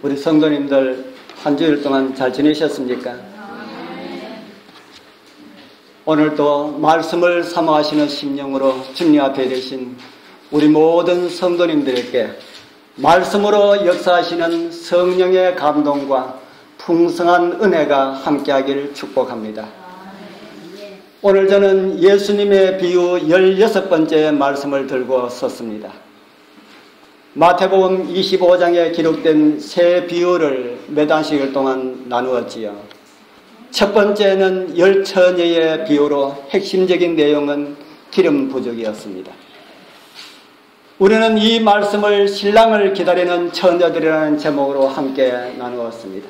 우리 성도님들 한 주일 동안 잘 지내셨습니까? 오늘도 말씀을 사모하시는 심령으로 주님 앞에 계신 우리 모든 성도님들에게 말씀으로 역사하시는 성령의 감동과 풍성한 은혜가 함께하기를 축복합니다. 오늘 저는 예수님의 비유 16번째 말씀을 들고 섰습니다. 마태복음 25장에 기록된 세 비유를 몇 안씩일 동안 나누었지요. 첫 번째는 열 처녀의 비유로 핵심적인 내용은 기름 부족이었습니다. 우리는 이 말씀을 신랑을 기다리는 처녀들이라는 제목으로 함께 나누었습니다.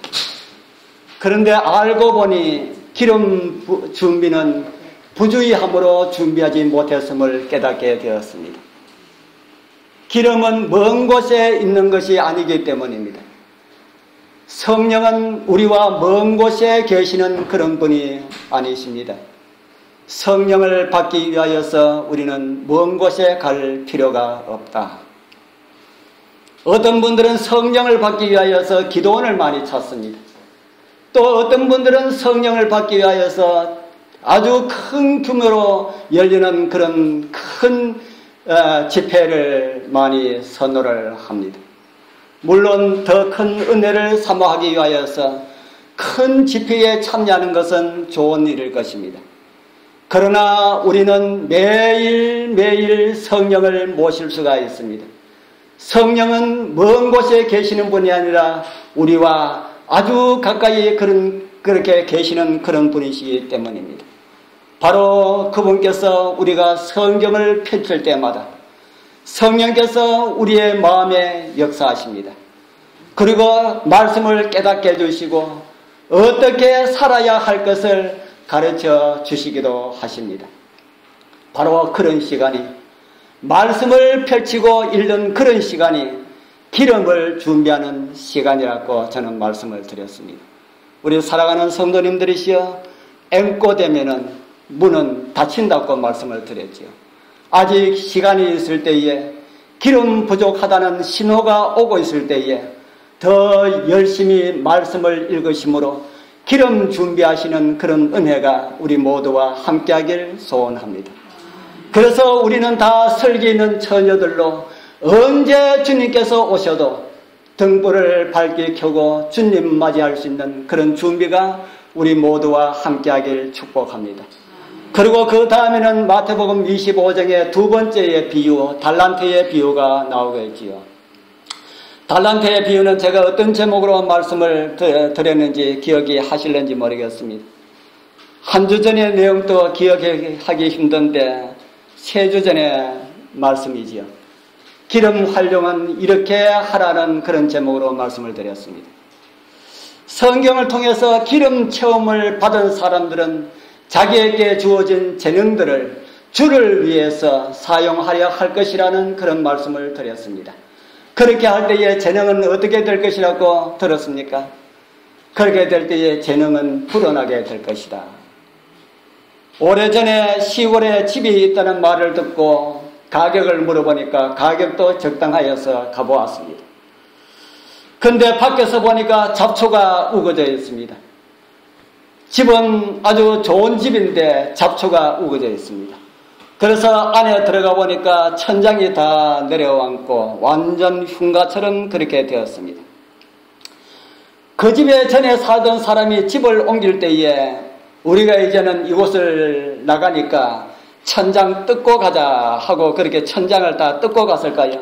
그런데 알고 보니 기름 준비는 부주의함으로 준비하지 못했음을 깨닫게 되었습니다. 기름은 먼 곳에 있는 것이 아니기 때문입니다. 성령은 우리와 먼 곳에 계시는 그런 분이 아니십니다. 성령을 받기 위하여서 우리는 먼 곳에 갈 필요가 없다. 어떤 분들은 성령을 받기 위하여서 기도원을 많이 찾습니다. 또 어떤 분들은 성령을 받기 위하여서 아주 큰 규모로 열리는 그런 큰 집회를 많이 선호를 합니다. 물론 더 큰 은혜를 사모하기 위하여서 큰 집회에 참여하는 것은 좋은 일일 것입니다. 그러나 우리는 매일매일 성령을 모실 수가 있습니다. 성령은 먼 곳에 계시는 분이 아니라 우리와 아주 가까이 그렇게 계시는 그런 분이시기 때문입니다. 바로 그분께서 우리가 성경을 펼칠 때마다 성령께서 우리의 마음에 역사하십니다. 그리고 말씀을 깨닫게 해주시고 어떻게 살아야 할 것을 가르쳐 주시기도 하십니다. 바로 그런 시간이, 말씀을 펼치고 읽는 그런 시간이 기름을 준비하는 시간이라고 저는 말씀을 드렸습니다. 우리 살아가는 성도님들이시여, 앵꼬되면은 문은 닫힌다고 말씀을 드렸지요. 아직 시간이 있을 때에, 기름 부족하다는 신호가 오고 있을 때에 더 열심히 말씀을 읽으심으로 기름 준비하시는 그런 은혜가 우리 모두와 함께하길 소원합니다. 그래서 우리는 다 설계 있는 처녀들로 언제 주님께서 오셔도 등불을 밝게 켜고 주님 맞이할 수 있는 그런 준비가 우리 모두와 함께하길 축복합니다. 그리고 그 다음에는 마태복음 25장의 두 번째의 비유, 달란트의 비유가 나오겠지요. 달란트의 비유는 제가 어떤 제목으로 말씀을 드렸는지 기억이 하실는지 모르겠습니다. 한 주 전의 내용도 기억하기 힘든데 3주 전의 말씀이지요. 기름 활용은 이렇게 하라는 그런 제목으로 말씀을 드렸습니다. 성경을 통해서 기름 체험을 받은 사람들은 자기에게 주어진 재능들을 주를 위해서 사용하려 할 것이라는 그런 말씀을 드렸습니다. 그렇게 할 때에 재능은 어떻게 될 것이라고 들었습니까? 그렇게 될 때에 재능은 불어나게 될 것이다. 오래전에 시골에 집이 있다는 말을 듣고 가격을 물어보니까 가격도 적당하여서 가보았습니다. 근데 밖에서 보니까 잡초가 우거져 있습니다. 집은 아주 좋은 집인데 잡초가 우거져 있습니다. 그래서 안에 들어가 보니까 천장이 다 내려앉고 완전 흉가처럼 그렇게 되었습니다. 그 집에 전에 살던 사람이 집을 옮길 때에 우리가 이제는 이곳을 나가니까 천장 뜯고 가자 하고 그렇게 천장을 다 뜯고 갔을까요?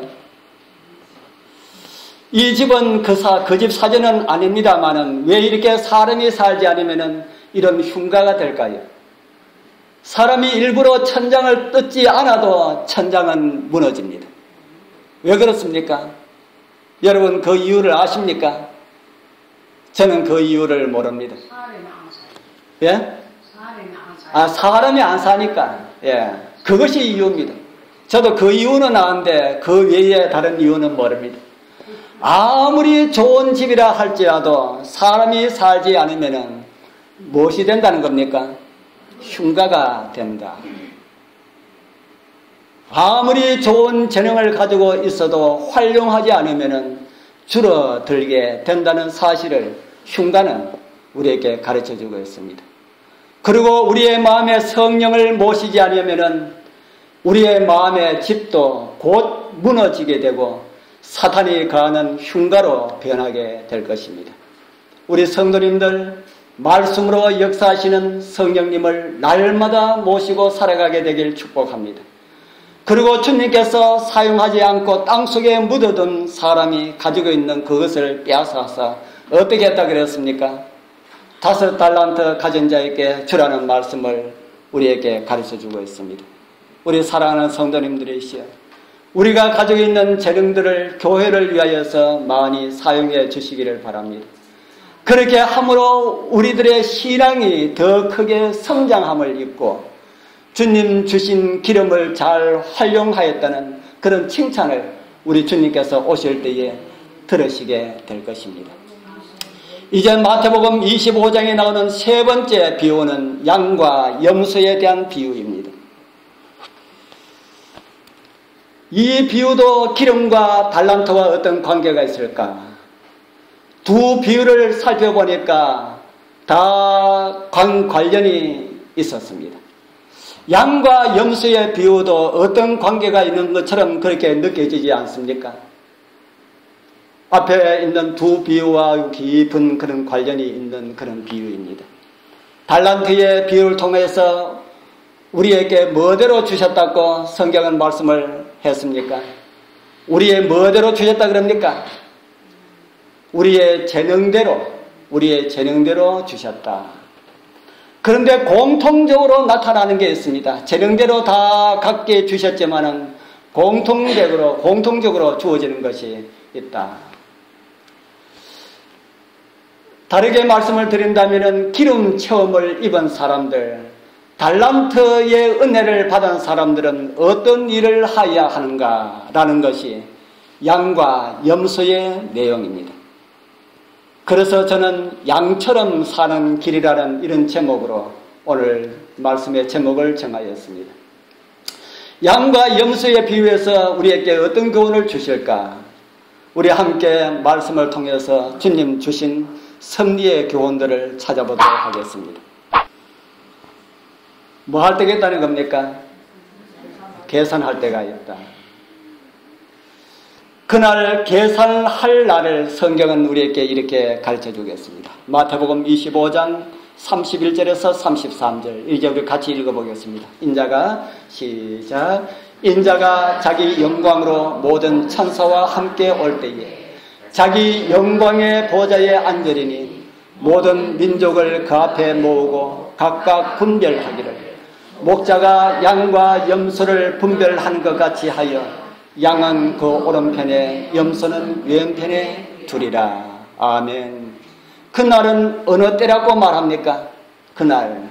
이 집은 그 집 사전은 아닙니다만은 왜 이렇게 사람이 살지 않으면은 이런 흉가가 될까요? 사람이 일부러 천장을 뜯지 않아도 천장은 무너집니다. 왜 그렇습니까? 여러분 그 이유를 아십니까? 저는 그 이유를 모릅니다. 예? 사람이 안 사니까. 예. 그것이 이유입니다. 저도 그 이유는 아는데 그 외에 다른 이유는 모릅니다. 아무리 좋은 집이라 할지라도 사람이 살지 않으면은 무엇이 된다는 겁니까? 흉가가 된다. 아무리 좋은 재능을 가지고 있어도 활용하지 않으면은 줄어들게 된다는 사실을 흉가는 우리에게 가르쳐주고 있습니다. 그리고 우리의 마음에 성령을 모시지 않으면은 우리의 마음의 집도 곧 무너지게 되고 사탄이 가하는 흉가로 변하게 될 것입니다. 우리 성도님들 말씀으로 역사하시는 성령님을 날마다 모시고 살아가게 되길 축복합니다. 그리고 주님께서 사용하지 않고 땅속에 묻어둔 사람이 가지고 있는 그것을 빼앗아서 어떻게 했다 그랬습니까? 5 달란트 가진 자에게 주라는 말씀을 우리에게 가르쳐주고 있습니다. 우리 사랑하는 성도님들이시여, 우리가 가지고 있는 재능들을 교회를 위하여서 많이 사용해 주시기를 바랍니다. 그렇게 함으로 우리들의 신앙이 더 크게 성장함을 입고 주님 주신 기름을 잘 활용하였다는 그런 칭찬을 우리 주님께서 오실 때에 들으시게 될 것입니다. 이제 마태복음 25장에 나오는 세 번째 비유는 양과 염소에 대한 비유입니다. 이 비유도 기름과 달란트와 어떤 관계가 있을까? 두 비유를 살펴보니까 다 관련이 있었습니다. 양과 염소의 비유도 어떤 관계가 있는 것처럼 그렇게 느껴지지 않습니까? 앞에 있는 두 비유와 깊은 그런 관련이 있는 그런 비유입니다. 달란트의 비유를 통해서 우리에게 뭐대로 주셨다고 성경은 말씀을 했습니까? 우리의 뭐대로 주셨다 그럽니까? 우리의 재능대로 주셨다. 그런데 공통적으로 나타나는 게 있습니다. 재능대로 다 각기 주셨지만은 공통적으로 주어지는 것이 있다. 다르게 말씀을 드린다면은 기름 체험을 입은 사람들, 달란트의 은혜를 받은 사람들은 어떤 일을 하여야 하는가라는 것이 양과 염소의 내용입니다. 그래서 저는 양처럼 사는 길이라는 이런 제목으로 오늘 말씀의 제목을 정하였습니다. 양과 염소의 비유에서 우리에게 어떤 교훈을 주실까? 우리 함께 말씀을 통해서 주님 주신 섭리의 교훈들을 찾아보도록 하겠습니다. 뭐 할 때가 있다는 겁니까? 계산할 때가 있다. 그날 계산할 날을 성경은 우리에게 이렇게 가르쳐 주겠습니다. 마태복음 25장 31절에서 33절 이제 우리 같이 읽어보겠습니다. 시작. 인자가 자기 영광으로 모든 천사와 함께 올 때에 자기 영광의 보좌에 앉으리니 모든 민족을 그 앞에 모으고 각각 분별하기를 목자가 양과 염소를 분별하는 것 같이 하여 양은 그 오른편에 염소는 왼편에 두리라. 아멘. 그날은 어느 때라고 말합니까? 그날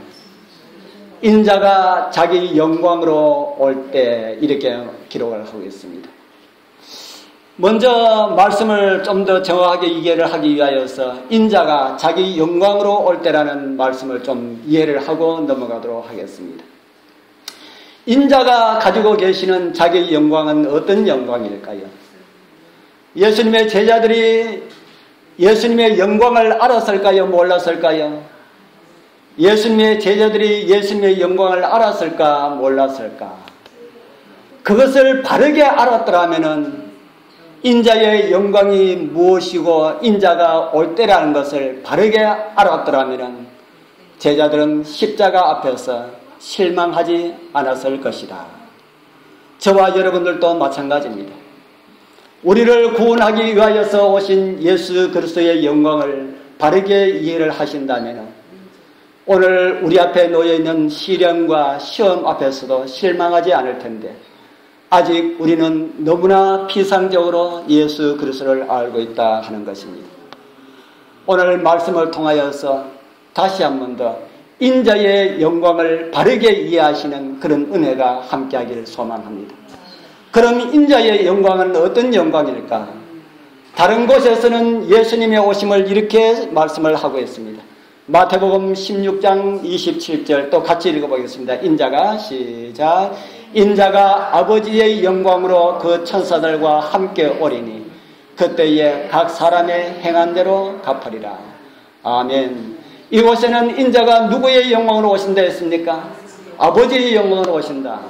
인자가 자기 영광으로 올 때 이렇게 기록을 하고 있습니다. 먼저 말씀을 좀 더 정확하게 이해를 하기 위하여서 인자가 자기 영광으로 올 때라는 말씀을 좀 이해를 하고 넘어가도록 하겠습니다. 인자가 가지고 계시는 자기 영광은 어떤 영광일까요? 예수님의 제자들이 예수님의 영광을 알았을까요? 몰랐을까요? 예수님의 제자들이 예수님의 영광을 알았을까? 몰랐을까? 그것을 바르게 알았더라면은 인자의 영광이 무엇이고 인자가 올 때라는 것을 바르게 알았더라면은 제자들은 십자가 앞에서 실망하지 않았을 것이다. 저와 여러분들도 마찬가지입니다. 우리를 구원하기 위하여서 오신 예수 그리스도의 영광을 바르게 이해를 하신다면 오늘 우리 앞에 놓여있는 시련과 시험 앞에서도 실망하지 않을 텐데 아직 우리는 너무나 피상적으로 예수 그리스도를 알고 있다 하는 것입니다. 오늘 말씀을 통하여서 다시 한 번 더 인자의 영광을 바르게 이해하시는 그런 은혜가 함께하기를 소망합니다. 그럼 인자의 영광은 어떤 영광일까? 다른 곳에서는 예수님의 오심을 이렇게 말씀을 하고 있습니다. 마태복음 16장 27절 또 같이 읽어보겠습니다. 시작. 인자가 아버지의 영광으로 그 천사들과 함께 오리니 그때에 각 사람의 행한 대로 갚으리라. 아멘. 이곳에는 인자가 누구의 영광으로 오신다 했습니까? 아버지의 영광으로 오신다.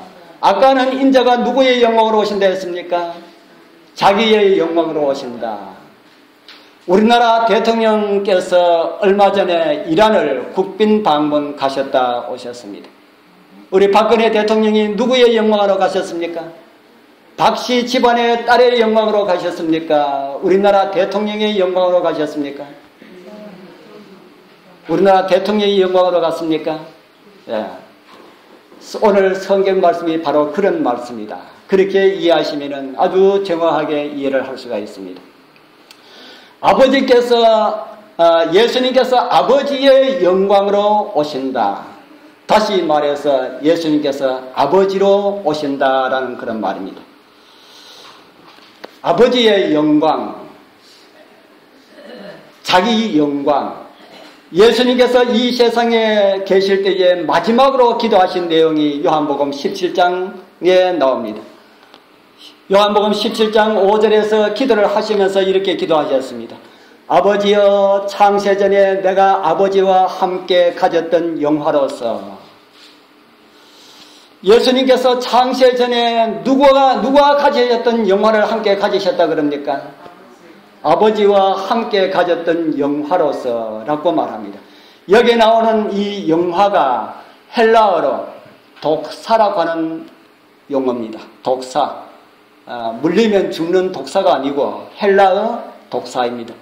아까는 인자가 누구의 영광으로 오신다 했습니까? 자기의 영광으로 오신다. 우리나라 대통령께서 얼마 전에 이란을 국빈 방문 가셨다 오셨습니다. 우리 박근혜 대통령이 누구의 영광으로 가셨습니까? 박씨 집안의 딸의 영광으로 가셨습니까? 우리나라 대통령의 영광으로 가셨습니까? 우리나라 대통령의 영광으로 갔습니까? 예. 오늘 성경 말씀이 바로 그런 말씀이다. 그렇게 이해하시면 아주 정확하게 이해를 할 수가 있습니다. 예수님께서 아버지의 영광으로 오신다. 다시 말해서 예수님께서 아버지로 오신다라는 그런 말입니다. 아버지의 영광, 자기 영광. 예수님께서 이 세상에 계실 때에 마지막으로 기도하신 내용이 요한복음 17장에 나옵니다. 요한복음 17장 5절에서 기도를 하시면서 이렇게 기도하셨습니다. 아버지여, 창세전에 내가 아버지와 함께 가졌던 영화로서. 예수님께서 창세전에 누가 가지셨던 영화를 함께 가지셨다 그럽니까? 아버지와 함께 가졌던 영화로서 라고 말합니다. 여기에 나오는 이 영화가 헬라어로 독사라고 하는 용어입니다. 독사. 물리면 죽는 독사가 아니고 헬라어 독사입니다.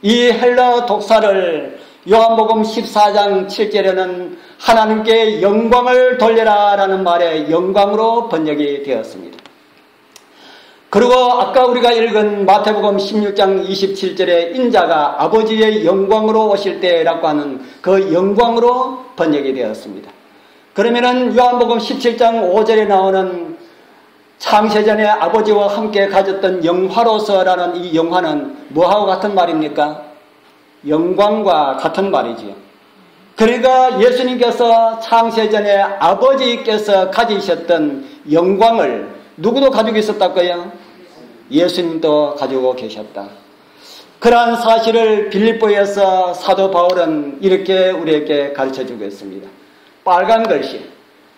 이 헬라어 독사를 요한복음 14장 7절에는 하나님께 영광을 돌려라 라는 말에 영광으로 번역이 되었습니다. 그리고 아까 우리가 읽은 마태복음 16장 27절에 인자가 아버지의 영광으로 오실 때라고 하는 그 영광으로 번역이 되었습니다. 그러면은 요한복음 17장 5절에 나오는 창세전에 아버지와 함께 가졌던 영화로서라는 이 영화는 뭐하고 같은 말입니까? 영광과 같은 말이지요. 그러니까 예수님께서 창세전에 아버지께서 가지셨던 영광을 누구도 가지고 있었다고요? 예수님도 가지고 계셨다. 그러한 사실을 빌립보에서 사도 바울은 이렇게 우리에게 가르쳐주고 있습니다. 빨간 글씨.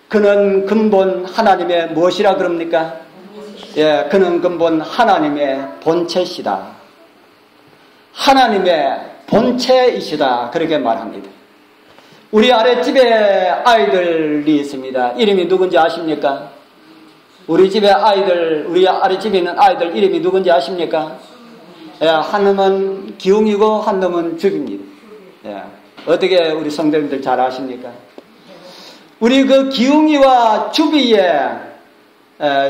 그는 근본 하나님의 무엇이라 그럽니까? 예, 그는 근본 하나님의 본체시다. 하나님의 본체이시다. 그렇게 말합니다. 우리 아랫집에 아이들이 있습니다. 이름이 누군지 아십니까? 우리 아랫집에 있는 아이들 이름이 누군지 아십니까? 예, 한 놈은 기웅이고 한 놈은 주비입니다. 예, 어떻게 우리 성도님들 잘 아십니까? 우리 그 기웅이와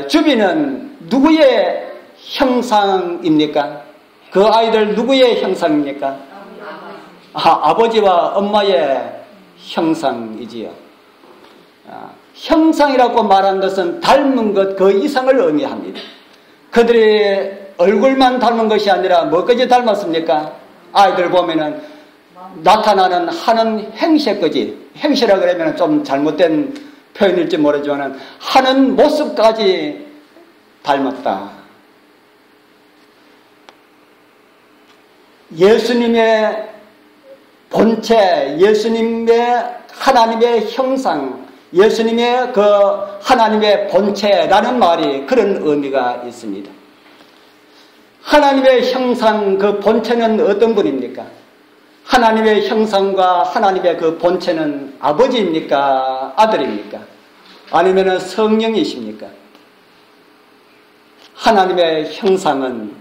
주비는 누구의 형상입니까? 그 아이들 누구의 형상입니까? 아버지와 엄마의 형상이지요. 형상이라고 말한 것은 닮은 것 그 이상을 의미합니다. 그들이 얼굴만 닮은 것이 아니라 뭐까지 닮았습니까? 아이들 보면은 나타나는 하는 행세까지, 행세라 그러면 좀 잘못된 표현일지 모르지만 하는 모습까지 닮았다. 예수님의 본체, 예수님의 하나님의 형상, 예수님의 그 하나님의 본체라는 말이 그런 의미가 있습니다. 하나님의 형상, 그 본체는 어떤 분입니까? 하나님의 형상과 하나님의 그 본체는 아버지입니까? 아들입니까? 아니면 성령이십니까? 하나님의 형상은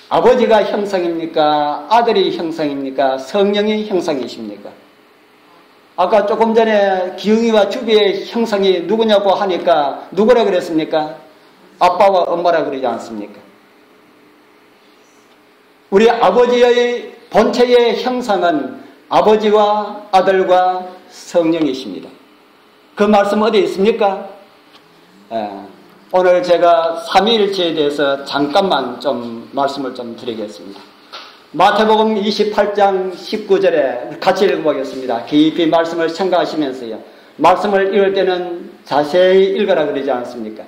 아버지가 형상입니까? 아들이 형상입니까? 성령이 형상이십니까? 아까 조금 전에 기웅이와 주비의 형상이 누구냐고 하니까 누구라 그랬습니까? 아빠와 엄마라 그러지 않습니까? 우리 아버지의 본체의 형상은 아버지와 아들과 성령이십니다. 그 말씀 어디 있습니까? 오늘 제가 삼위일체에 대해서 잠깐만 좀 말씀을 좀 드리겠습니다. 마태복음 28장 19절에 같이 읽어보겠습니다. 깊이 말씀을 생각하시면서요. 말씀을 읽을 때는 자세히 읽어라 그러지 않습니까?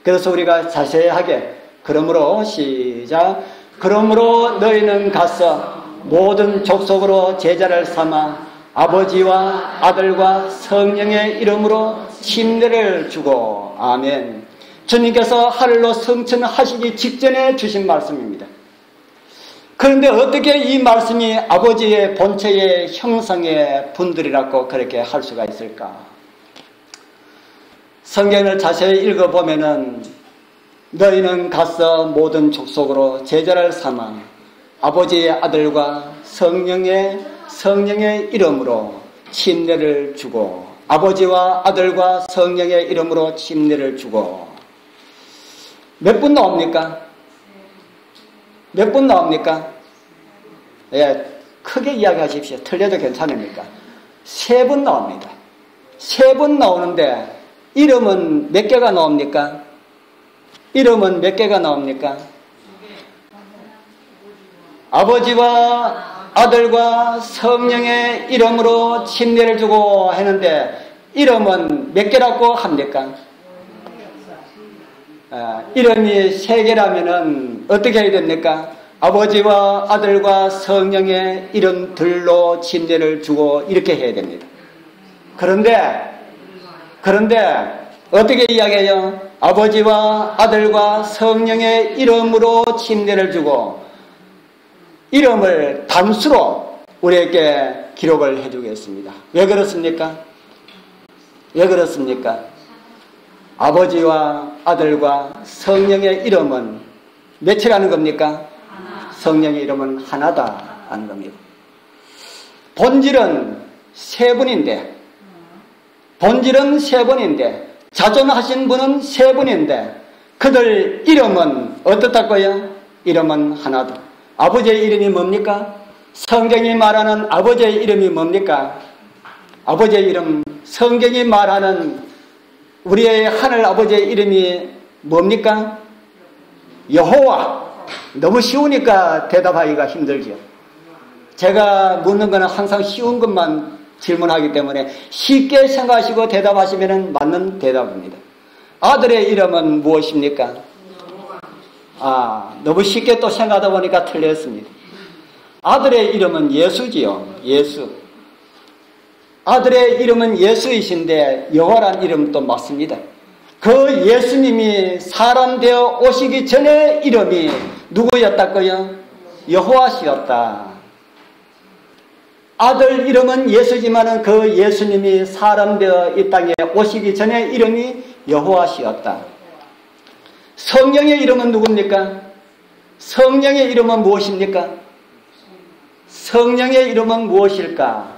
그래서 우리가 자세하게, 그러므로 시작. 그러므로 너희는 가서 모든 족속으로 제자를 삼아 아버지와 아들과 성령의 이름으로 침례를 주고. 아멘. 주님께서 하늘로 승천하시기 직전에 주신 말씀입니다. 그런데 어떻게 이 말씀이 아버지의 본체의 형상의 분들이라고 그렇게 할 수가 있을까? 성경을 자세히 읽어보면은 너희는 가서 모든 족속으로 제자를 삼아 아버지의 아들과 성령의 이름으로 침례를 주고. 아버지와 아들과 성령의 이름으로 침례를 주고. 몇 분 나옵니까? 몇 분 나옵니까? 예, 크게 이야기하십시오. 틀려도 괜찮습니까? 3분 나옵니다. 3분 나오는데 이름은 몇 개가 나옵니까? 이름은 몇 개가 나옵니까? 아버지와 아들과 성령의 이름으로 침례를 주고 하는데 이름은 몇 개라고 합니까? 이름이 3개라면은 어떻게 해야 됩니까? 아버지와 아들과 성령의 이름들로 침례를 주고 이렇게 해야 됩니다. 그런데 어떻게 이야기해요? 아버지와 아들과 성령의 이름으로 침례를 주고 이름을 단수로 우리에게 기록을 해주겠습니다. 왜 그렇습니까? 왜 그렇습니까? 아버지와 아들과 성령의 이름은 몇이라는 겁니까? 성령의 이름은 하나다 하는 겁니다. 본질은 3분인데 자존하신 분은 3분인데 그들 이름은 어떻다고요? 이름은 하나다. 아버지의 이름이 뭡니까? 성경이 말하는 아버지의 이름이 뭡니까? 아버지의 이름, 성경이 말하는 우리의 하늘 아버지의 이름이 뭡니까? 여호와. 너무 쉬우니까 대답하기가 힘들죠. 제가 묻는 거는 항상 쉬운 것만 질문하기 때문에 쉽게 생각하시고 대답하시면 맞는 대답입니다. 아들의 이름은 무엇입니까? 너무 쉽게 또 생각하다 보니까 틀렸습니다. 아들의 이름은 예수지요. 예수. 아들의 이름은 예수이신데 여호와란 이름도 맞습니다. 그 예수님이 사람 되어 오시기 전에 이름이 누구였다고요? 여호와시였다. 아들 이름은 예수지만은 그 예수님이 사람 되어 이 땅에 오시기 전에 이름이 여호와시였다. 성령의 이름은 누굽니까? 성령의 이름은 무엇입니까? 성령의 이름은 무엇일까?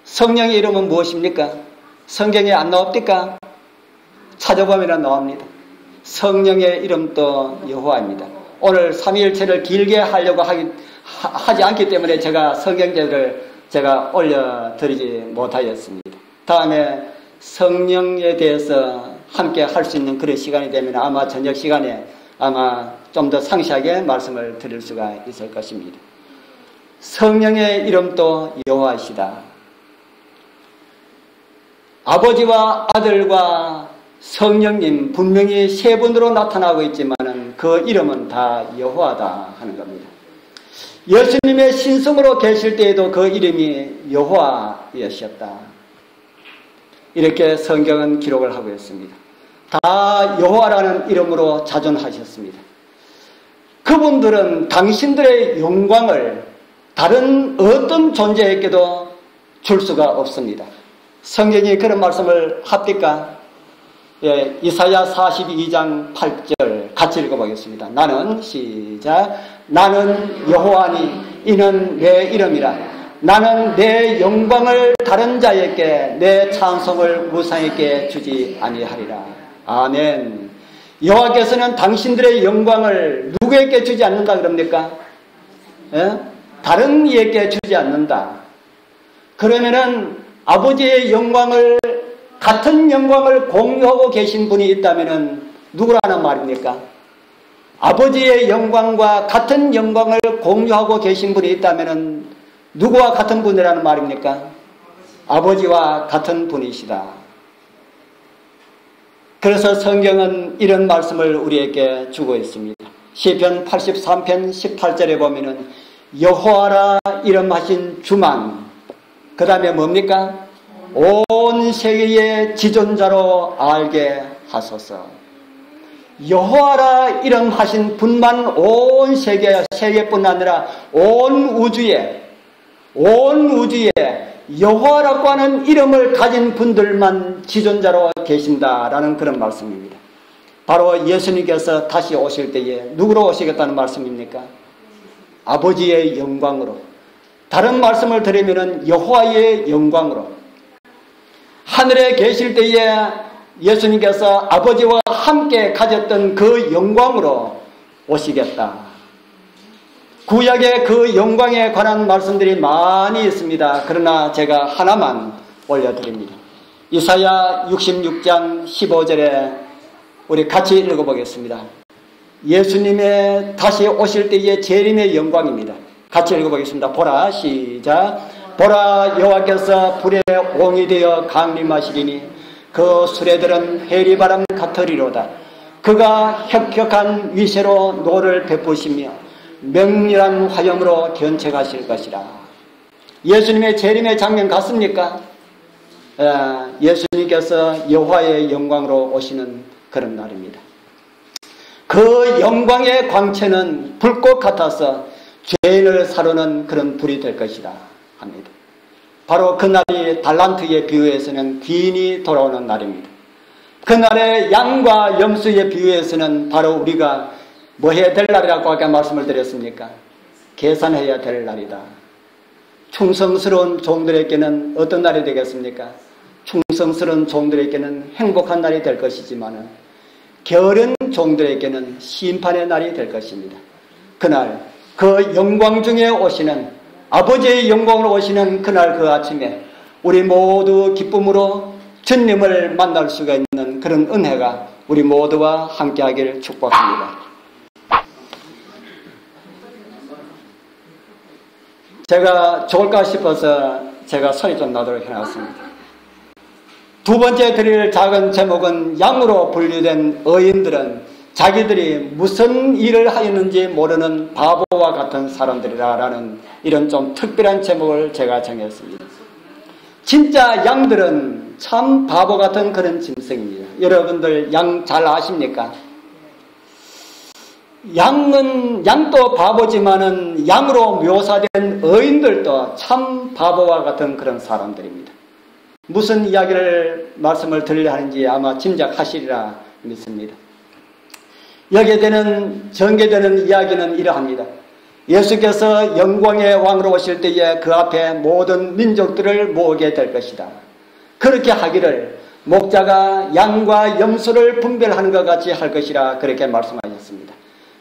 성령의 이름은 무엇입니까? 성경에 안 나옵니까? 찾아보면 나옵니다. 성령의 이름도 여호와입니다. 오늘 삼위일체를 길게 하려고 하지 않기 때문에 제가 성경제를 제가 올려드리지 못하였습니다. 다음에 성령에 대해서 함께 할 수 있는 그런 시간이 되면 아마 저녁 시간에 아마 좀 더 상세하게 말씀을 드릴 수가 있을 것입니다. 성령의 이름도 여호와이시다. 아버지와 아들과 성령님 분명히 3분으로 나타나고 있지만 그 이름은 다 여호와다 하는 겁니다. 예수님의 신성으로 계실 때에도 그 이름이 여호와이셨다. 이렇게 성경은 기록을 하고 있습니다. 다 여호와라는 이름으로 자존하셨습니다. 그분들은 당신들의 영광을 다른 어떤 존재에게도 줄 수가 없습니다. 성경이 그런 말씀을 합니까? 예, 이사야 42장 8절 같이 읽어보겠습니다. 나는 여호와니 이는 내 이름이라. 나는 내 영광을 다른 자에게 내 찬송을 무상에게 주지 아니하리라. 아멘. 여호와께서는 당신들의 영광을 누구에게 주지 않는다 그럽니까? 예? 다른 이에게 주지 않는다. 그러면은 아버지의 영광을 같은 영광을 공유하고 계신 분이 있다면은 누구라는 말입니까? 아버지의 영광과 같은 영광을 공유하고 계신 분이 있다면은 누구와 같은 분이라는 말입니까? 아버지와 같은 분이시다. 그래서 성경은 이런 말씀을 우리에게 주고 있습니다. 시편 83편 18절에 보면은 여호와라 이름하신 주만, 그 다음에 뭡니까? 온 세계의 지존자로 알게 하소서. 여호와라 이름하신 분만 온 세계뿐 아니라 온 우주에 여호와라고 하는 이름을 가진 분들만 지존자로 계신다라는 그런 말씀입니다. 바로 예수님께서 다시 오실 때에 누구로 오시겠다는 말씀입니까? 아버지의 영광으로. 다른 말씀을 드리면은 여호와의 영광으로. 하늘에 계실 때에 예수님께서 아버지와 함께 가졌던 그 영광으로 오시겠다. 구약의 그 영광에 관한 말씀들이 많이 있습니다. 그러나 제가 하나만 올려드립니다. 이사야 66장 15절에 우리 같이 읽어보겠습니다. 예수님의 다시 오실 때의 재림의 영광입니다. 같이 읽어보겠습니다. 보라, 시작. 보라, 여호와께서 불의 옹이 되어 강림하시리니 그 수레들은 회리바람 같으리로다. 그가 혁혁한 위세로 노를 베푸시며 명렬한 화염으로 견책하실 것이라. 예수님의 재림의 장면 같습니까? 예수님께서 여호와의 영광으로 오시는 그런 날입니다. 그 영광의 광채는 불꽃 같아서 죄인을 사르는 그런 불이 될 것이다 합니다. 바로 그날이 달란트의 비유에서는 귀인이 돌아오는 날입니다. 그날의 양과 염소의 비유에서는 바로 우리가 뭐 해야 될 날이라고 아까 말씀을 드렸습니까? 계산해야 될 날이다. 충성스러운 종들에게는 어떤 날이 되겠습니까? 충성스러운 종들에게는 행복한 날이 될 것이지만 게으른 종들에게는 심판의 날이 될 것입니다. 그날 그 영광 중에 오시는 아버지의 영광으로 오시는 그날 그 아침에 우리 모두 기쁨으로 주님을 만날 수가 있는 그런 은혜가 우리 모두와 함께하기를 축복합니다. 제가 좋을까 싶어서 제가 소리 좀 나도록 해놨습니다. 두 번째 드릴 작은 제목은 양으로 분류된 의인들은 자기들이 무슨 일을 하였는지 모르는 바보와 같은 사람들이라는 이런 좀 특별한 제목을 제가 정했습니다. 진짜 양들은 참 바보 같은 그런 짐승입니다. 여러분들 양 잘 아십니까? 양도 바보지만은 양으로 묘사된 의인들도 참 바보와 같은 그런 사람들입니다. 무슨 이야기를 말씀을 드리려 하는지 아마 짐작하시리라 믿습니다. 여기에 전개되는 이야기는 이러합니다. 예수께서 영광의 왕으로 오실 때에 그 앞에 모든 민족들을 모으게 될 것이다. 그렇게 하기를 목자가 양과 염소를 분별하는 것 같이 할 것이라 그렇게 말씀하셨습니다.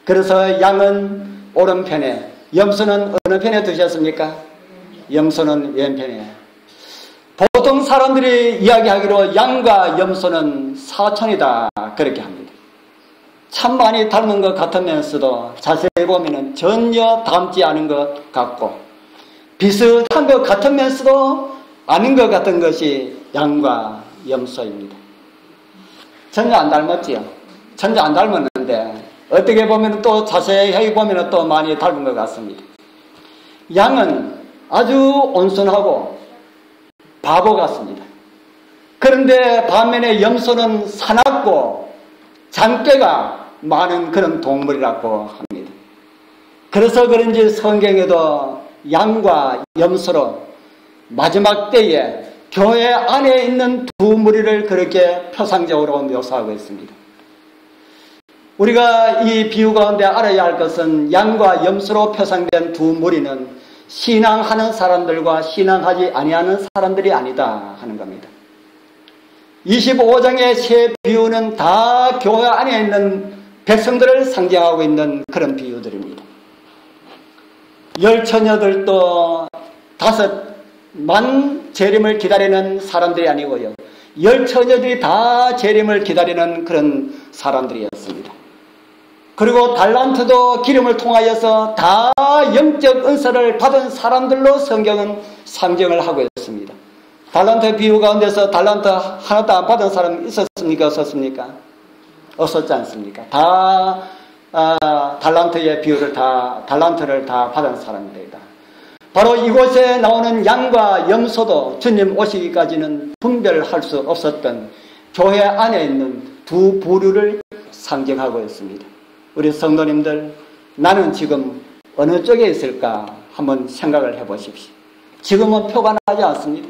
그래서 양은 오른편에, 염소는 어느 편에 두셨습니까? 염소는 왼편에. 보통 사람들이 이야기하기로 양과 염소는 사촌이다 그렇게 합니다. 참 많이 닮은 것 같으면서도 자세히 보면 전혀 닮지 않은 것 같고 비슷한 것 같으면서도 아닌 것 같은 것이 양과 염소입니다. 전혀 안 닮았지요. 전혀 안 닮았는데 어떻게 보면 또 자세히 보면 또 많이 닮은 것 같습니다. 양은 아주 온순하고 바보 같습니다. 그런데 반면에 염소는 사납고 장깨가 많은 그런 동물이라고 합니다. 그래서 그런지 성경에도 양과 염소로 마지막 때에 교회 안에 있는 두 무리를 그렇게 표상적으로 묘사하고 있습니다. 우리가 이 비유 가운데 알아야 할 것은 양과 염소로 표상된 두 무리는 신앙하는 사람들과 신앙하지 아니하는 사람들이 아니다 하는 겁니다. 25장의 세 비유는 다 교회 안에 있는 백성들을 상징하고 있는 그런 비유들입니다. 열 처녀들도 5만 재림을 기다리는 사람들이 아니고요. 열 처녀들이 다 재림을 기다리는 그런 사람들이었습니다. 그리고 달란트도 기름을 통하여서 다 영적 은사를 받은 사람들로 성경은 상정을 하고 있습니다. 달란트 비유 가운데서 달란트 하나도 안 받은 사람 있었습니까? 없었습니까? 없었지 않습니까? 다 달란트의 비율을 달란트를 다 받은 사람들이다. 바로 이곳에 나오는 양과 염소도 주님 오시기까지는 분별할 수 없었던 교회 안에 있는 두 부류를 상징하고 있습니다. 우리 성도님들, 나는 지금 어느 쪽에 있을까 한번 생각을 해보십시오. 지금은 표가 나지 않습니다.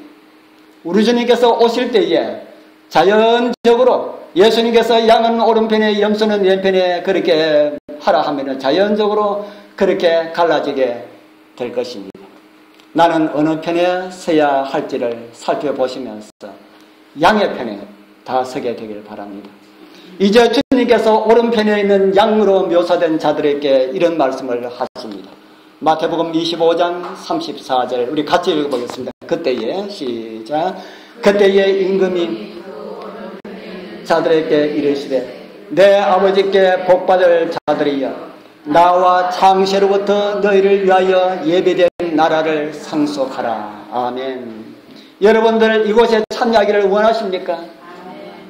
우리 주님께서 오실 때에 자연적으로 예수님께서 양은 오른편에 염소는 왼편에 그렇게 하라 하면 자연적으로 그렇게 갈라지게 될 것입니다. 나는 어느 편에 서야 할지를 살펴보시면서 양의 편에 다 서게 되길 바랍니다. 이제 주님께서 오른편에 있는 양으로 묘사된 자들에게 이런 말씀을 하십니다. 마태복음 25장 34절 우리 같이 읽어보겠습니다. 그때에 시작. 그때에 임금이 자들에게 이르시되 내 아버지께 복받을 자들이여 나와 창세로부터 너희를 위하여 예배된 나라를 상속하라. 아멘. 여러분들 이곳에 참여하기를 원하십니까?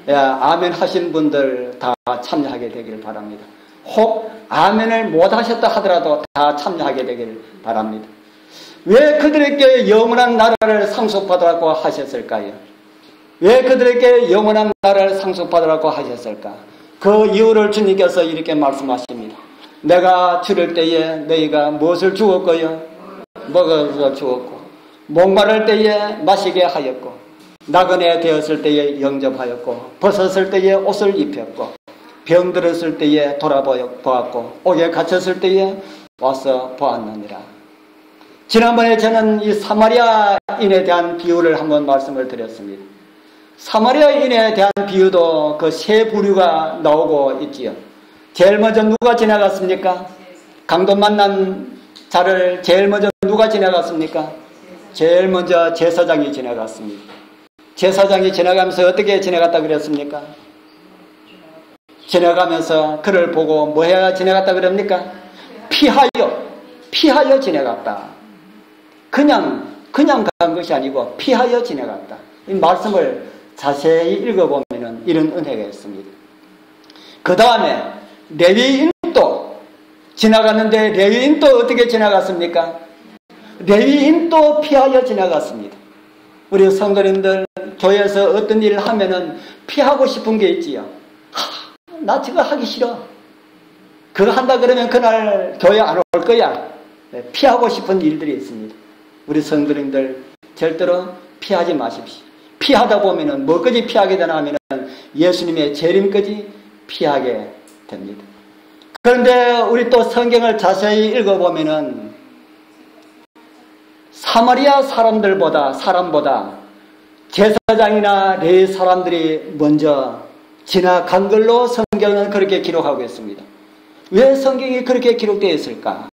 아멘 하신 분들 다 참여하게 되길 바랍니다. 혹 아멘을 못하셨다 하더라도 다 참여하게 되길 바랍니다. 왜 그들에게 영원한 나라를 상속받으라고 하셨을까요? 왜 그들에게 영원한 나라를 상속받으라고 하셨을까? 그 이유를 주님께서 이렇게 말씀하십니다. 내가 줄일 때에 너희가 무엇을 주었고요? 먹어서 주었고, 목마를 때에 마시게 하였고, 나그네 되었을 때에 영접하였고, 벗었을 때에 옷을 입혔고, 병들었을 때에 돌아보았고, 옥에 갇혔을 때에 와서 보았느니라. 지난번에 저는 이 사마리아인에 대한 비유를 한번 말씀을 드렸습니다. 사마리아인에 대한 비유도 그 세 부류가 나오고 있지요. 제일 먼저 누가 지나갔습니까? 강도 만난 자를 제일 먼저 누가 지나갔습니까? 제일 먼저 제사장이 지나갔습니다. 제사장이 지나가면서 어떻게 지나갔다 그랬습니까? 지나가면서 그를 보고 뭐 해야 지나갔다 그럽니까? 피하여 지나갔다. 그냥 간 것이 아니고 피하여 지나갔다. 이 말씀을 자세히 읽어보면 이런 은혜가 있습니다. 그 다음에 레위인도 지나갔는데 레위인도 어떻게 지나갔습니까? 레위인도 피하여 지나갔습니다. 우리 성도님들 교회에서 어떤 일을 하면은 피하고 싶은 게 있지요. 나 저거 하기 싫어. 그거 한다 그러면 그날 교회 안 올 거야. 피하고 싶은 일들이 있습니다. 우리 성도님들 절대로 피하지 마십시오. 피하다 보면은 뭐까지 피하게 되나 하면은 예수님의 재림까지 피하게 됩니다. 그런데 우리 또 성경을 자세히 읽어보면은 사마리아 사람보다 제사장이나 레위 사람들이 먼저 지나간 걸로 성경은 그렇게 기록하고 있습니다. 왜 성경이 그렇게 기록되어 있을까?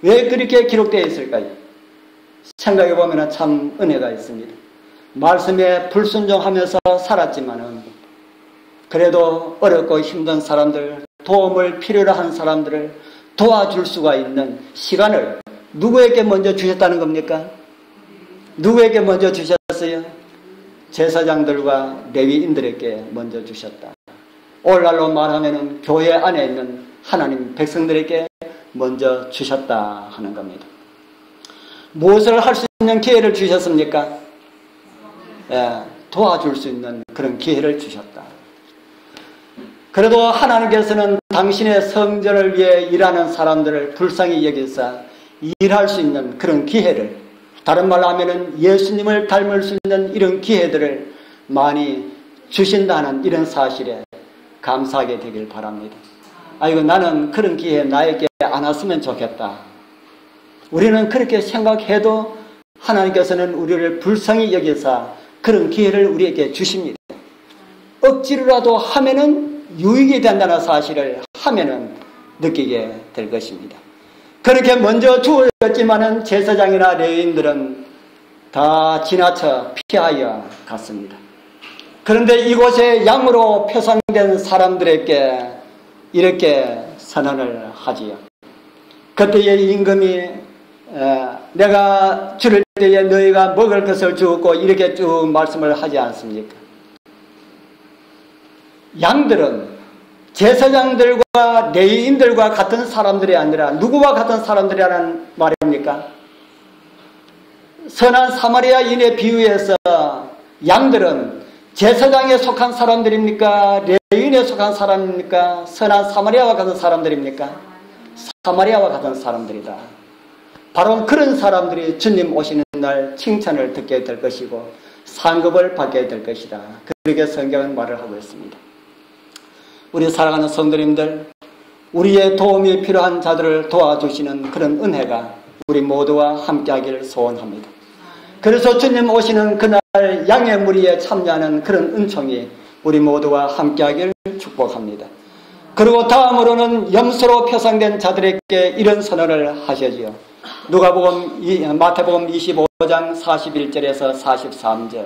왜 그렇게 기록되어 있을까요? 생각해 보면 참 은혜가 있습니다. 말씀에 불순종하면서 살았지만은 그래도 어렵고 힘든 사람들, 도움을 필요로 한 사람들을 도와줄 수가 있는 시간을 누구에게 먼저 주셨다는 겁니까? 누구에게 먼저 주셨어요? 제사장들과 레위인들에게 먼저 주셨다. 오늘날로 말하면 교회 안에 있는 하나님 백성들에게 먼저 주셨다 하는 겁니다. 무엇을 할 수 있는 기회를 주셨습니까? 도와줄 수 있는 그런 기회를 주셨다. 그래도 하나님께서는 당신의 성전을 위해 일하는 사람들을 불쌍히 여기사 일할 수 있는 그런 기회를, 다른 말로 하면 예수님을 닮을 수 있는 이런 기회들을 많이 주신다는 이런 사실에 감사하게 되길 바랍니다. 아이고, 나는 그런 기회 나에게 안 왔으면 좋겠다. 우리는 그렇게 생각해도 하나님께서는 우리를 불쌍히 여기사 그런 기회를 우리에게 주십니다. 억지로라도 하면은 유익이 된다는 사실을 하면은 느끼게 될 것입니다. 그렇게 먼저 주어졌지만은 제사장이나 레위인들은 다 지나쳐 피하여 갔습니다. 그런데 이곳에 양으로 표상된 사람들에게 이렇게 선언을 하지요. 그때의 임금이 내가 줄일 때에 너희가 먹을 것을 주었고 이렇게 쭉 말씀을 하지 않습니까? 양들은 제사장들과 레위인들과 같은 사람들이 아니라 누구와 같은 사람들이라는 말입니까? 선한 사마리아인의 비유에서 양들은 제사장에 속한 사람들입니까? 레위인에 속한 사람입니까? 선한 사마리아와 같은 사람들입니까? 사마리아와 같은 사람들이다. 바로 그런 사람들이 주님 오시는 날 칭찬을 듣게 될 것이고 상급을 받게 될 것이다. 그렇게 성경은 말을 하고 있습니다. 우리 사랑하는 성도님들, 우리의 도움이 필요한 자들을 도와주시는 그런 은혜가 우리 모두와 함께하기를 소원합니다. 그래서 주님 오시는 그날 양의 무리에 참여하는 그런 은총이 우리 모두와 함께하기를 축복합니다. 그리고 다음으로는 염소로 표상된 자들에게 이런 선언을 하시지요. 마태복음 25장 41절에서 43절.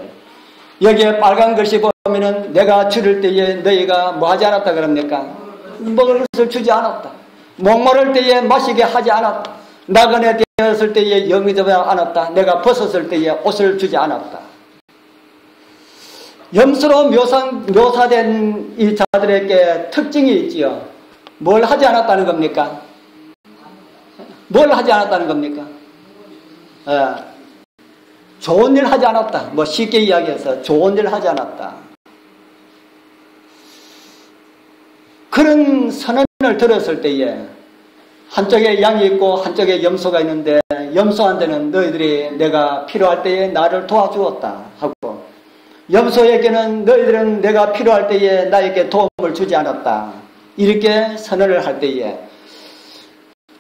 여기에 빨간 글씨 보면은 내가 줄일 때에 너희가 뭐 하지 않았다 그럽니까? 먹을 것을 주지 않았다. 목마를 때에 마시게 하지 않았다. 나그네 되었을 때에 영접하지 않았다. 내가 벗었을 때에 옷을 주지 않았다. 염소로 묘사된 이 자들에게 특징이 있지요. 뭘 하지 않았다는 겁니까? 뭘 하지 않았다는 겁니까? 좋은 일 하지 않았다. 뭐 쉽게 이야기해서 좋은 일 하지 않았다. 그런 선언을 들었을 때에 한쪽에 양이 있고 한쪽에 염소가 있는데 염소한테는 너희들이 내가 필요할 때에 나를 도와주었다 하고 염소에게는 너희들은 내가 필요할 때에 나에게 도움을 주지 않았다. 이렇게 선언을 할 때에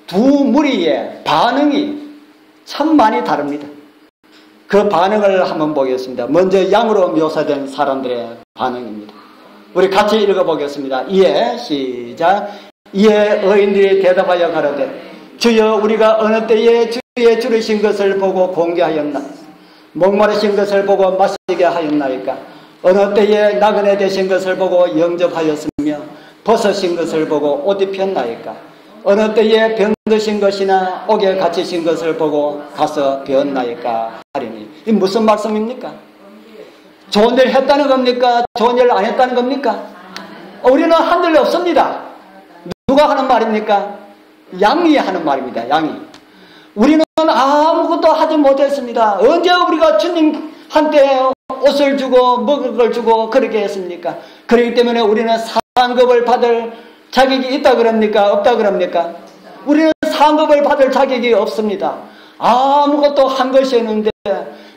두 무리의 반응이 참 많이 다릅니다. 그 반응을 한번 보겠습니다. 먼저 양으로 묘사된 사람들의 반응입니다. 우리 같이 읽어보겠습니다. 이에 시작. 이에 의인들이 대답하여 가로되 주여 우리가 어느 때에 주의 줄이신 것을 보고 공개하였나? 목마르신 것을 보고 마시게 하였나이까? 어느 때에 나그네 되신 것을 보고 영접하였으며 벗으신 것을 보고 옷 입혔나이까? 어느 때에 병드신 것이나 옥에 갇히신 것을 보고 가서 배웠나이까 하리니. 이 무슨 말씀입니까? 좋은 일 했다는 겁니까? 좋은 일 안 했다는 겁니까? 우리는 한 일 없습니다. 누가 하는 말입니까? 양이 하는 말입니다. 양이. 우리는 아무것도 하지 못했습니다. 언제 우리가 주님한테 옷을 주고 먹을 걸 주고 그렇게 했습니까? 그렇기 때문에 우리는 상급을 받을 자격이 있다 그럽니까? 없다 그럽니까? 우리는 상급을 받을 자격이 없습니다. 아무것도 한 것이 없는데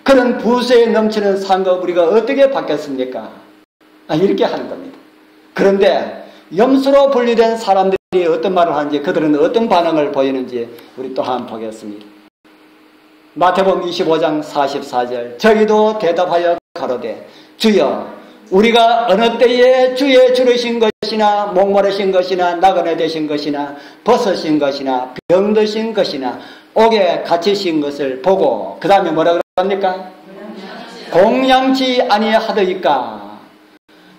그런 부수에 넘치는 상급 우리가 어떻게 받겠습니까? 이렇게 하는 겁니다. 그런데 염소로 분리된 사람들이 어떤 말을 하는지 그들은 어떤 반응을 보이는지 우리 또 한번 보겠습니다. 마태복음 25장 44절. 저희도 대답하여 가로되 주여 우리가 어느 때에 주의 줄이신 것이나 목마르신 것이나 나그네 되신 것이나 벗으신 것이나 병드신 것이나 옥에 갇히신 것을 보고 그 다음에 뭐라 그럽니까? 공양치 아니하더이까.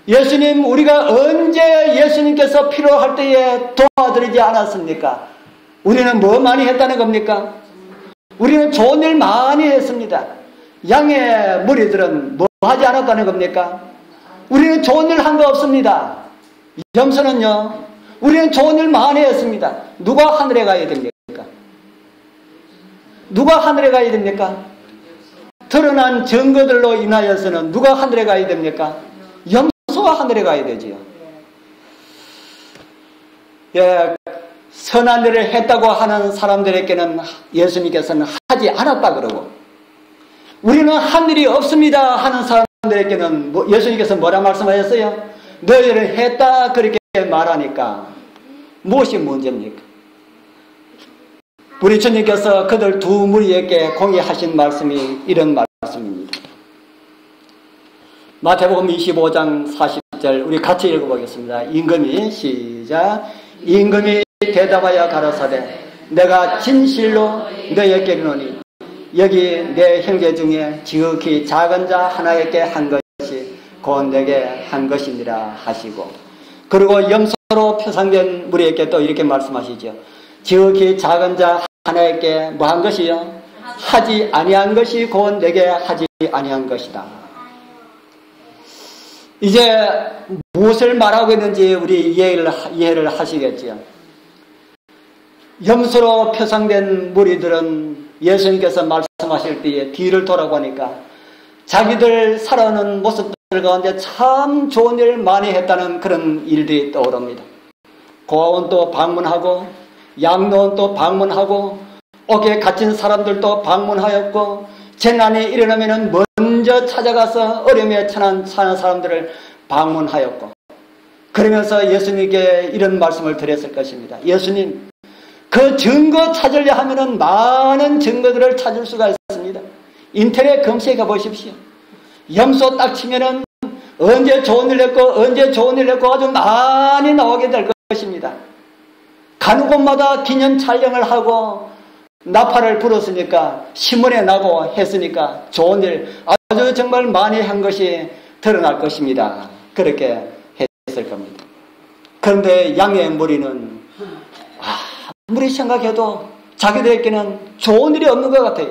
예수님 우리가 언제 예수님께서 필요할 때에 도와드리지 않았습니까? 우리는 뭐 많이 했다는 겁니까? 우리는 좋은 일 많이 했습니다. 양의 무리들은 뭐 하지 않았다는 겁니까? 우리는 좋은 일 한 거 없습니다. 염소는요, 우리는 좋은 일 많이 했습니다. 누가 하늘에 가야 됩니까? 누가 하늘에 가야 됩니까? 드러난 증거들로 인하여서는 누가 하늘에 가야 됩니까? 염소가 하늘에 가야 되지요. 예, 선한 일을 했다고 하는 사람들에게는 예수님께서는 하지 않았다 그러고, 우리는 한 일이 없습니다 하는 사람들에게는 예수님께서 뭐라 말씀하셨어요? 너희를 했다 그렇게 말하니까 무엇이 문제입니까? 우리 주님께서 그들 두 무리에게 공의하신 말씀이 이런 말씀입니다. 마태복음 25장 40절 우리 같이 읽어보겠습니다. 임금이 시작. 임금이 대답하여 가라사대 내가 진실로 너희에게 이르노니 여기 내 형제 중에 지극히 작은 자 하나에게 한 것이 곧 내게 한 것이니라 하시고, 그리고 염소로 표상된 무리에게 또 이렇게 말씀하시죠. 지극히 작은 자 하나에게 뭐 한 것이요? 하지 아니한 것이 곧 내게 하지 아니한 것이다. 이제 무엇을 말하고 있는지 우리 이해를 하시겠지요. 염소로 표상된 무리들은 예수님께서 말씀하실 때에 뒤를 돌아보니까 자기들 살아오는 모습들 가운데 참 좋은 일 많이 했다는 그런 일들이 떠오릅니다. 고아원도 방문하고 양로원도 방문하고 옥에 갇힌 사람들도 방문하였고 재난이 일어나면 먼저 찾아가서 어려움에 처한 사람들을 방문하였고 그러면서 예수님께 이런 말씀을 드렸을 것입니다. 예수님, 그 증거 찾으려 하면은 많은 증거들을 찾을 수가 있습니다. 인터넷 검색해 보십시오. 염소 딱 치면은 언제 좋은 일 했고 언제 좋은 일 했고 아주 많이 나오게 될 것입니다. 가는 곳마다 기념 촬영을 하고 나팔을 불었으니까 신문에 나고 했으니까 좋은 일 아주 정말 많이 한 것이 드러날 것입니다. 그렇게 했을 겁니다. 그런데 양의 무리는 아무리 생각해도 자기들에게는 좋은 일이 없는 것 같아요.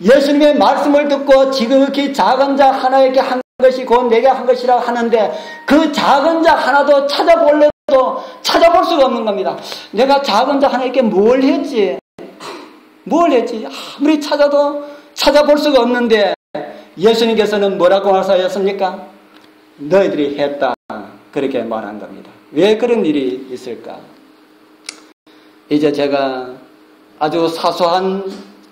예수님의 말씀을 듣고 지극히 작은 자 하나에게 한 것이 곧 내게 한 것이라 하는데 그 작은 자 하나도 찾아볼 수가 없는 겁니다. 내가 작은 자 하나에게 뭘 했지? 아무리 찾아도 찾아볼 수가 없는데 예수님께서는 뭐라고 말씀하셨습니까? 너희들이 했다. 그렇게 말한 겁니다. 왜 그런 일이 있을까? 이제 제가 아주 사소한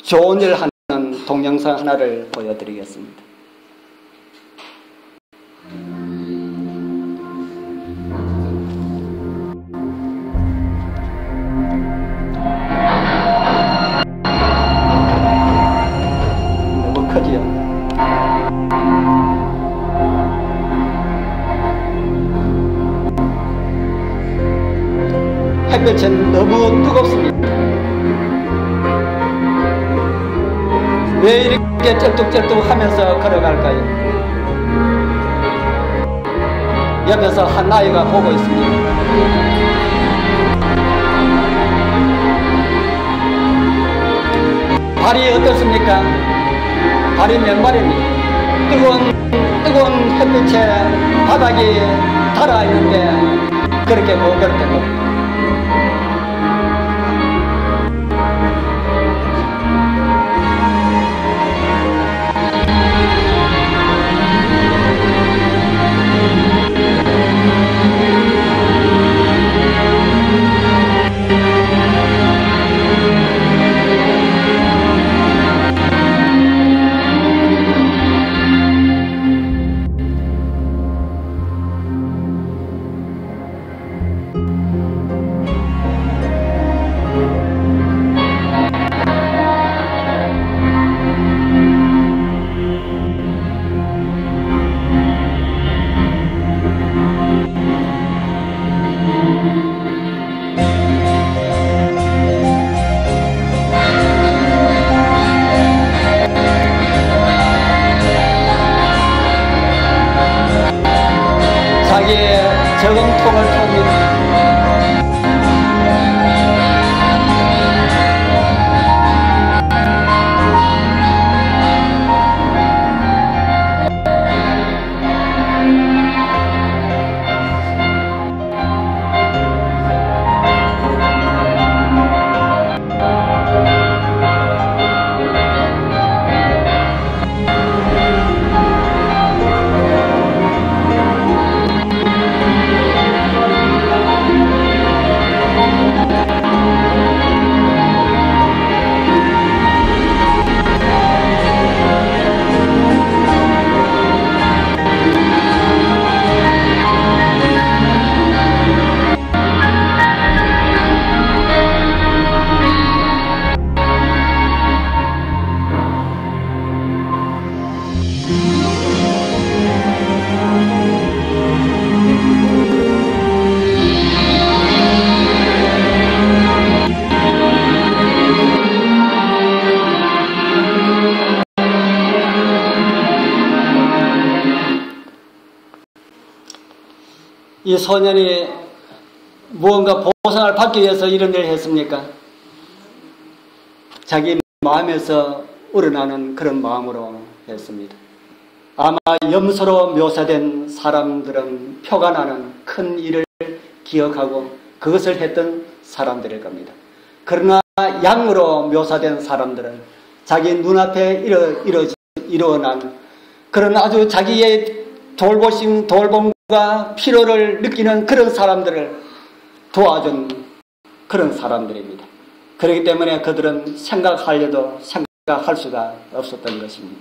좋은 일을 하는 동영상 하나를 보여드리겠습니다. 너무 크지요? 햇볕은 너무 뜨겁습니다. 왜 이렇게 쩔뚝쩔뚝 하면서 걸어갈까요? 옆에서 한 아이가 보고 있습니다. 발이 어떻습니까? 발이 맨발입니다. 뜨거운 햇빛에 바닥이 달아있는데 그렇게 못 걸었던 겁니다. 자기의 저금통을 탑니다. 이 소년이 무언가 보상을 받기 위해서 이런 일을 했습니까? 자기 마음에서 우러나는 그런 마음으로 했습니다. 아마 염소로 묘사된 사람들은 표가 나는 큰 일을 기억하고 그것을 했던 사람들일 겁니다. 그러나 양으로 묘사된 사람들은 자기 눈앞에 일어난 그런 아주 자기의 돌봄과 필요를 느끼는 그런 사람들을 도와준 그런 사람들입니다. 그렇기 때문에 그들은 생각하려도 생각할 수가 없었던 것입니다.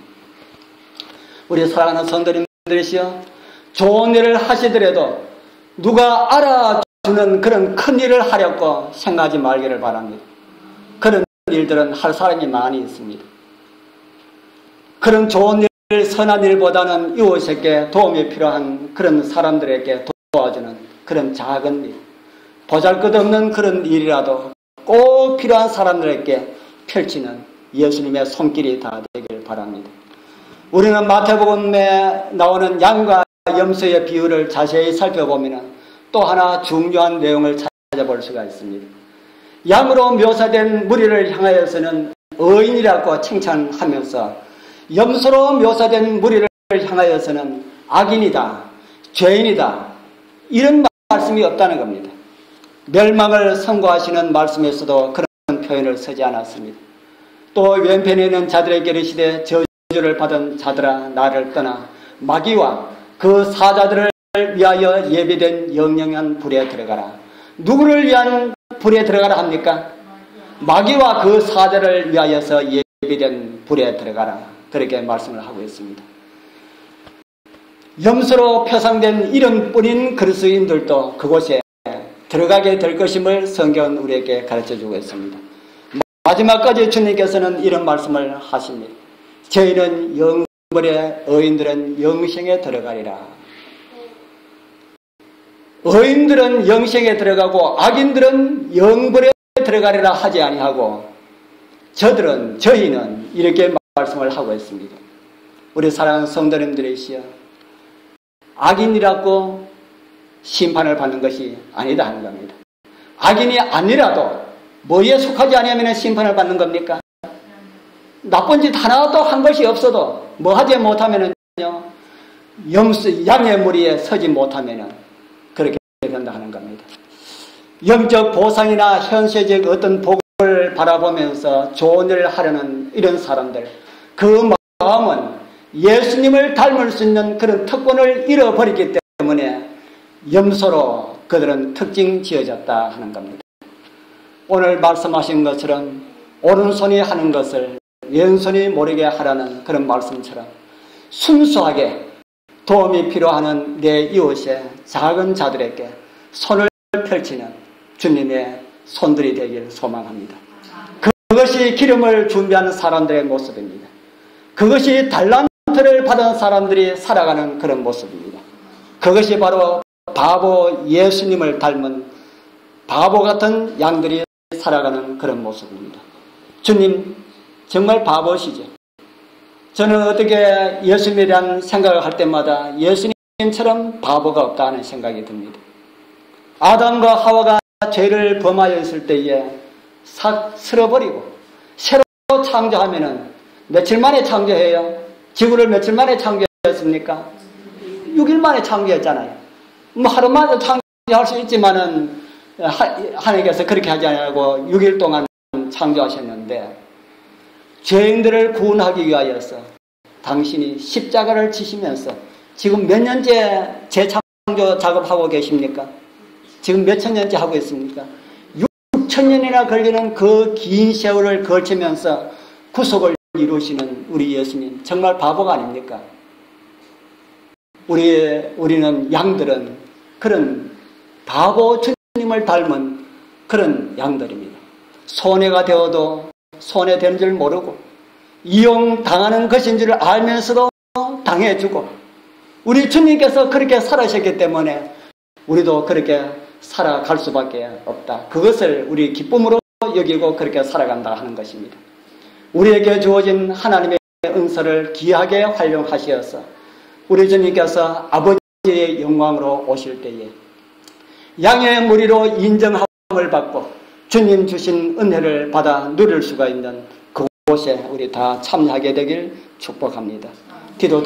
우리 사랑하는 성도님들이시여, 좋은 일을 하시더라도 누가 알아주는 그런 큰 일을 하려고 생각하지 말기를 바랍니다. 그런 일들은 할 사람이 많이 있습니다. 그런 좋은 일, 선한 일보다는 이웃에게 도움이 필요한 그런 사람들에게 도와주는 그런 작은 일, 보잘것없는 그런 일이라도 꼭 필요한 사람들에게 펼치는 예수님의 손길이 다 되길 바랍니다. 우리는 마태복음에 나오는 양과 염소의 비유를 자세히 살펴보면 또 하나 중요한 내용을 찾아볼 수가 있습니다. 양으로 묘사된 무리를 향하여서는 의인이라고 칭찬하면서 염소로 묘사된 무리를 향하여서는 악인이다, 죄인이다, 이런 말씀이 없다는 겁니다. 멸망을 선고하시는 말씀에서도 그런 표현을 쓰지 않았습니다. 또 왼편에는 자들에게 이르시되 저주를 받은 자들아 나를 떠나 마귀와 그 사자들을 위하여 예비된 영영한 불에 들어가라. 누구를 위한 불에 들어가라 합니까? 마귀와 그 사자를 위하여서 예비된 불에 들어가라. 그렇게 말씀을 하고 있습니다. 염소로 표상된 이름뿐인 그리스도인들도 그곳에 들어가게 될 것임을 성경은 우리에게 가르쳐주고 있습니다. 마지막까지 주님께서는 이런 말씀을 하십니다. 저희는 영벌에, 의인들은 영생에 들어가리라. 의인들은 영생에 들어가고 악인들은 영벌에 들어가리라 하지 아니하고 저희는 이렇게 말씀을 하고 있습니다. 우리 사랑하는 성도님들이시여, 악인이라고 심판을 받는 것이 아니다 하는 겁니다. 악인이 아니라도 뭐에 속하지 아니하면 심판을 받는 겁니까? 나쁜 짓 하나도 한 것이 없어도 뭐 하지 못하면은요, 양의 무리에 서지 못하면은 그렇게 된다 하는 겁니다. 영적 보상이나 현세적 어떤 복을 바라보면서 좋은 일을 하려는 이런 사람들, 그 마음은 예수님을 닮을 수 있는 그런 특권을 잃어버리기 때문에 염소로 그들은 특징 지어졌다 하는 겁니다. 오늘 말씀하신 것처럼 오른손이 하는 것을 왼손이 모르게 하라는 그런 말씀처럼 순수하게 도움이 필요한 내 이웃의 작은 자들에게 손을 펼치는 주님의 손들이 되길 소망합니다. 그것이 기름을 준비하는 사람들의 모습입니다. 그것이 달란트를 받은 사람들이 살아가는 그런 모습입니다. 그것이 바로 바보 예수님을 닮은 바보 같은 양들이 살아가는 그런 모습입니다. 주님 정말 바보시죠. 저는 어떻게 예수님에 대한 생각을 할 때마다 예수님처럼 바보가 없다는 생각이 듭니다. 아담과 하와가 죄를 범하였을 때에 싹 쓸어버리고 새로 창조하면은 며칠 만에 창조해요? 지구를 며칠 만에 창조했습니까? 6일 만에 창조했잖아요. 뭐 하루 만에 창조할 수 있지만은 하나님께서 그렇게 하지 않고 6일 동안 창조하셨는데 죄인들을 구원하기 위하여서 당신이 십자가를 지시면서 지금 몇 년째 재창조 작업하고 계십니까? 지금 몇 천 년째 하고 있습니까? 6,000년이나 걸리는 그 긴 세월을 거치면서 구속을 이루시는 우리 예수님 정말 바보가 아닙니까? 우리는 양들은 그런 바보 주님을 닮은 그런 양들입니다. 손해가 되어도 손해된 줄 모르고 이용당하는 것인 줄 알면서도 당해주고 우리 주님께서 그렇게 살아셨기 때문에 우리도 그렇게 살아갈 수밖에 없다. 그것을 우리 기쁨으로 여기고 그렇게 살아간다 하는 것입니다. 우리에게 주어진 하나님의 은사를 귀하게 활용하시어서 우리 주님께서 아버지의 영광으로 오실 때에 양의 무리로 인정함을 받고 주님 주신 은혜를 받아 누릴 수가 있는 그곳에 우리 다 참여하게 되길 축복합니다. 기도드리